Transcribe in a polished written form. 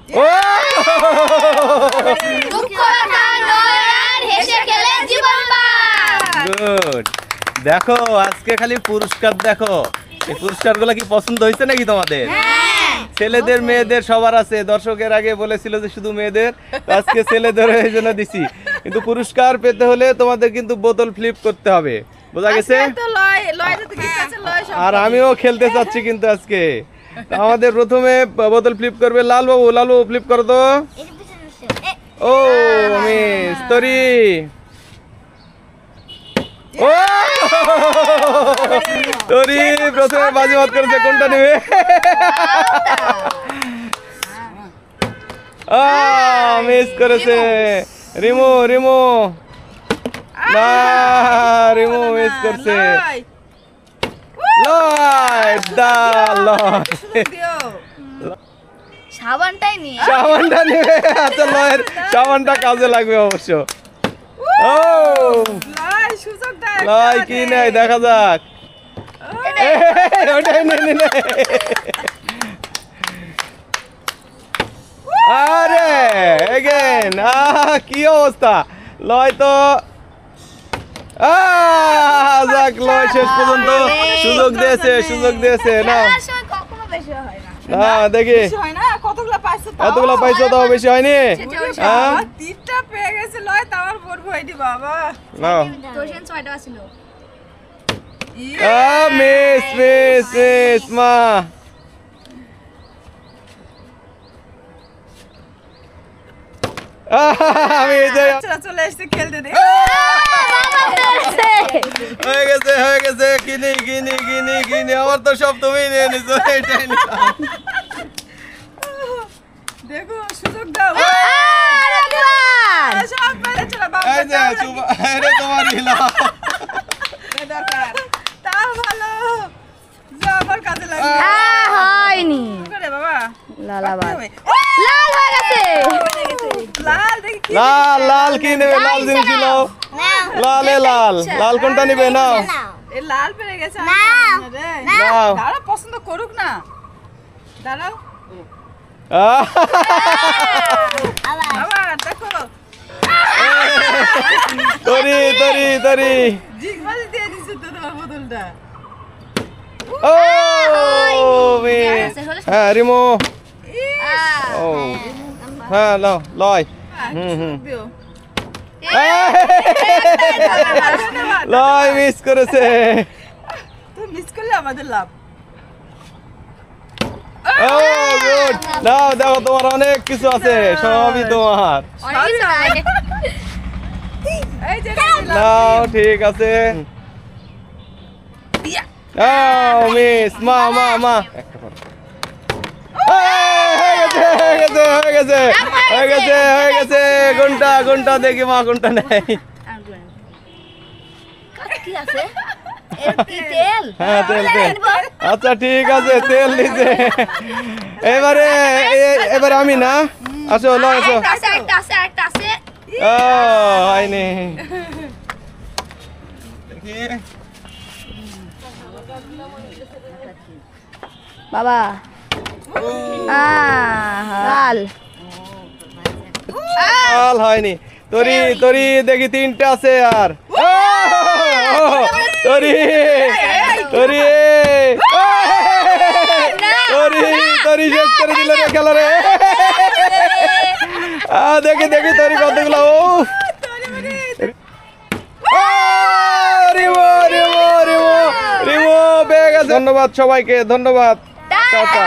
ও good. দেখো আজকে খালি পুরস্কার দেখো, এই পুরস্কারগুলো কি পছন্দ হয়েছে নাকি তোমাদের? ছেলেদের মেয়েদের সবার আছে। দর্শকের আগে বলেছিল যে শুধু মেয়েদের, আজকে ছেলেদের এই জন্য দিছি। কিন্তু পুরস্কার পেতে হলে তোমাদের কিন্তু বোতল ফ্লিপ করতে হবে, বোঝা গেছে? আর আমিও খেলতে চাচ্ছি কিন্তু আজকে। আমাদের প্রথমে বোতল ফ্লিপ করবে লাল বাবু। লাল বাবু ফ্লিপ করো তো। ও মিস তরি। ও তরি প্রথমে বাজিমাত করেছে, কোনটা নেবে? মিস করেছে রিমু। রিমু না, রিমু মিস করছে। সাবানটাই নি, সাবানটা নেবে। আচ্ছা লয়ের সাবানটা কাজে লাগবে অবশ্য। ও লয় কি নেই দেখা যাক। ওটাই নে। আরে এগেন কি অবস্থা লয় তো। যাক লয় শেষ পর্যন্ত সুযোগ দিয়েছে না। না দেখি এতগুলো পাইছো তো বেশি হয়নি। মিস মা। আমি চলে এসেছি খেলতে। হয়ে গেছে কিনি আমার তো সব তুমি নিয়ে নিছো। এটাই দেখো সুযোগ দাও। তোমার তাও ভালো, আমার কাজে লাগবে। হয়নি বাবা লাল হয়ে গেছে। লাল কি নেবে? লাল জিনিস ছিল। লাল কোনটা নিবে? নাও লাল পেরে গেছে। দাঁড়াও পছন্দ করুক না, দাঁড়াও। আবার দেখো তরি জিগবাজি দিয়ে দিছে তো তোমার বোতলটা। ও হ্যাঁ রিমো। ও হ্যাঁ লাও লয়। লয় মিস করেছে। তুমি মিস করলে আমাদের লাভ। ও গুড। নাও দেখো তোমার অনেক কিছু আছে, সবই তোমার। নাও ঠিক আছে। মিস মা। হয়ে গেছে। কোনটা দেখি মা কোনটা নেই। হ্যাঁ তেল। আচ্ছা ঠিক আছে তেল দিছে। এবারে আমি না। আসো আসো। হয়নি। বাবা লাল হয়নি। তরি দেখি তিনটা আছে আর। তরি শেষ করে দিল রে খেলা রে। দেখি তরি কতগুলো। রিমো পেয়ে গেছে। ধন্যবাদ সবাইকে, ধন্যবাদ। টাটা।